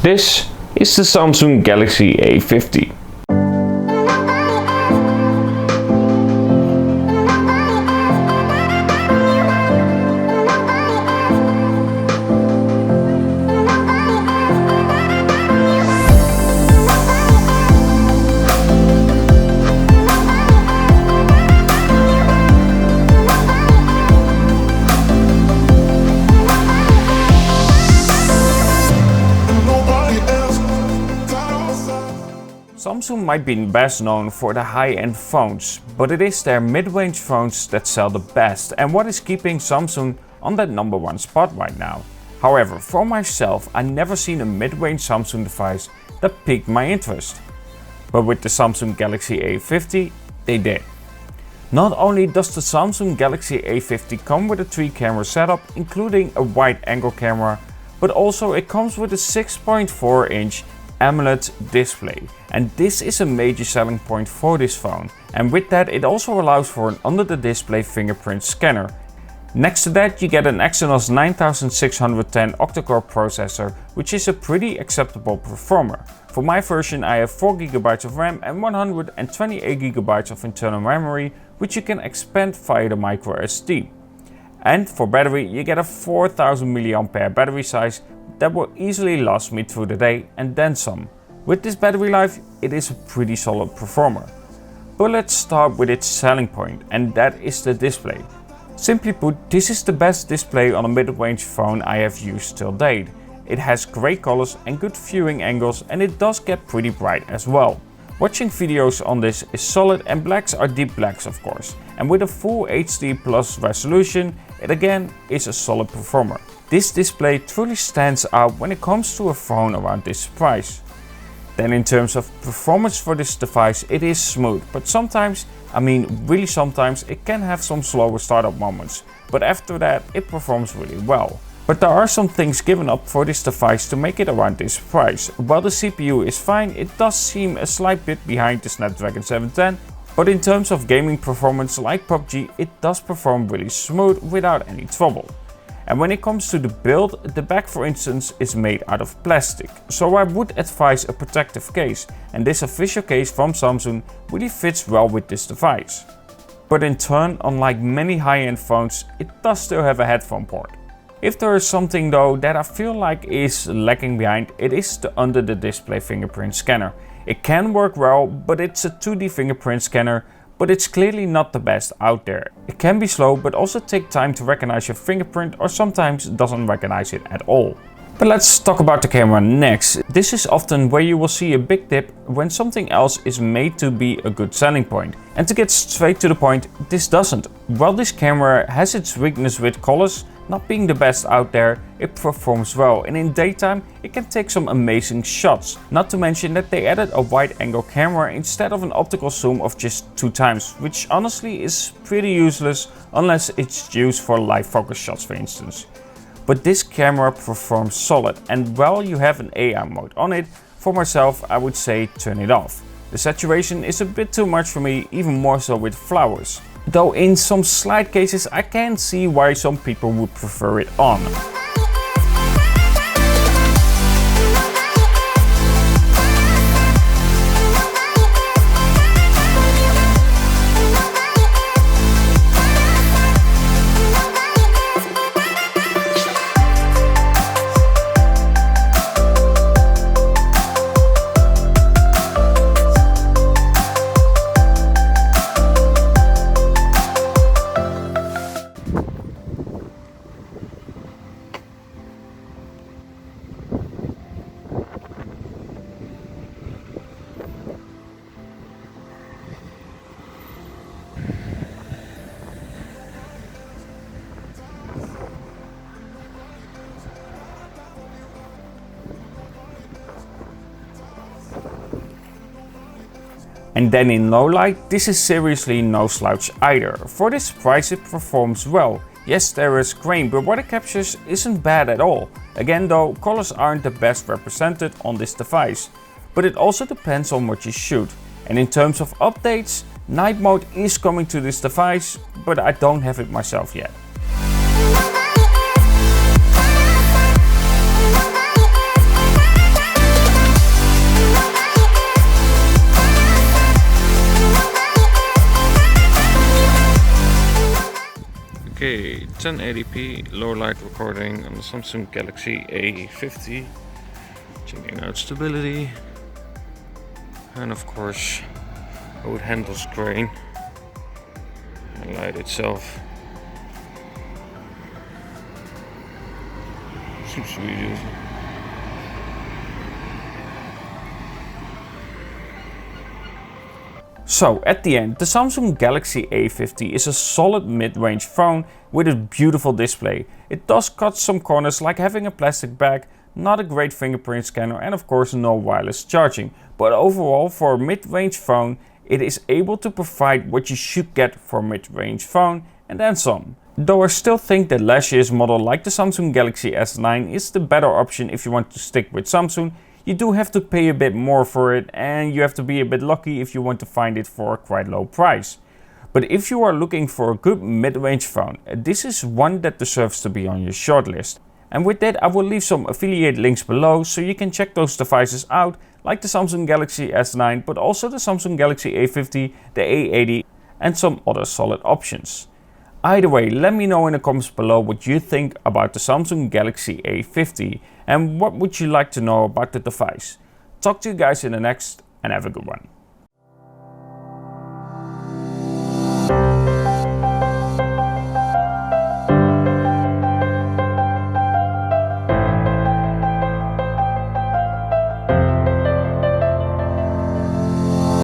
This is the Samsung Galaxy A50. Samsung might be best known for the high-end phones, but it is their mid-range phones that sell the best and what is keeping Samsung on that #1 spot right now. However, for myself, I never seen a mid-range Samsung device that piqued my interest. But with the Samsung Galaxy A50, they did. Not only does the Samsung Galaxy A50 come with a 3-camera setup, including a wide-angle camera, but also it comes with a 6.4-inch Amoled display, and this is a major selling point for this phone, and with that it also allows for an under the display fingerprint scanner. Next to that you get an Exynos 9610 octa-core processor, which is a pretty acceptable performer. For my version I have 4GB of RAM and 128GB of internal memory, which you can expand via the microSD. And for battery you get a 4000 mAh battery size that will easily last me through the day and then some. With this battery life, it is a pretty solid performer. But let's start with its selling point, and that is the display. Simply put, this is the best display on a mid-range phone I have used till date. It has great colors and good viewing angles, and it does get pretty bright as well. Watching videos on this is solid, and blacks are deep blacks of course. And with a full HD plus resolution, it again is a solid performer. This display truly stands out when it comes to a phone around this price. Then in terms of performance for this device, it is smooth, but sometimes, I mean really sometimes, it can have some slower startup moments. But after that, it performs really well. But there are some things given up for this device to make it around this price. While the CPU is fine, it does seem a slight bit behind the Snapdragon 710, but in terms of gaming performance like PUBG, it does perform really smooth without any trouble. And when it comes to the build, the back for instance is made out of plastic, so I would advise a protective case, and this official case from Samsung really fits well with this device. But in turn, unlike many high-end phones, it does still have a headphone port. If there is something though that I feel like is lacking behind, it is the under the display fingerprint scanner. It can work well, but it's a 2D fingerprint scanner, but it's clearly not the best out there. It can be slow, but also take time to recognize your fingerprint, or sometimes doesn't recognize it at all. But let's talk about the camera next. This is often where you will see a big dip when something else is made to be a good selling point. And to get straight to the point, this doesn't. While this camera has its weakness with colors not being the best out there, it performs well, and in daytime it can take some amazing shots. Not to mention that they added a wide angle camera instead of an optical zoom of just 2 times, which honestly is pretty useless unless it's used for live focus shots for instance. But this camera performs solid, and while you have an AI mode on it, for myself I would say turn it off. The saturation is a bit too much for me, even more so with flowers. Though in some slight cases I can see why some people would prefer it on. And then in low light, this is seriously no slouch either. For this price it performs well. Yes, there is grain, but what it captures isn't bad at all. Again though, colors aren't the best represented on this device. But it also depends on what you shoot. And in terms of updates, night mode is coming to this device, but I don't have it myself yet. Okay, 1080p low light recording on the Samsung Galaxy A50. Checking out stability. And of course, how it handles grain. And light itself. Seems to be using. So at the end, the Samsung Galaxy A50 is a solid mid-range phone with a beautiful display. It does cut some corners, like having a plastic bag, not a great fingerprint scanner, and of course no wireless charging. But overall, for a mid-range phone, it is able to provide what you should get for a mid-range phone and then some. Though I still think that last year's model like the Samsung Galaxy S9 is the better option if you want to stick with Samsung. You do have to pay a bit more for it, and you have to be a bit lucky if you want to find it for a quite low price. But if you are looking for a good mid-range phone, this is one that deserves to be on your shortlist. And with that, I will leave some affiliate links below so you can check those devices out, like the Samsung Galaxy S9, but also the Samsung Galaxy A50, the A80 and some other solid options. Either way, let me know in the comments below what you think about the Samsung Galaxy A50 and what would you like to know about the device. Talk to you guys in the next, and have a good one.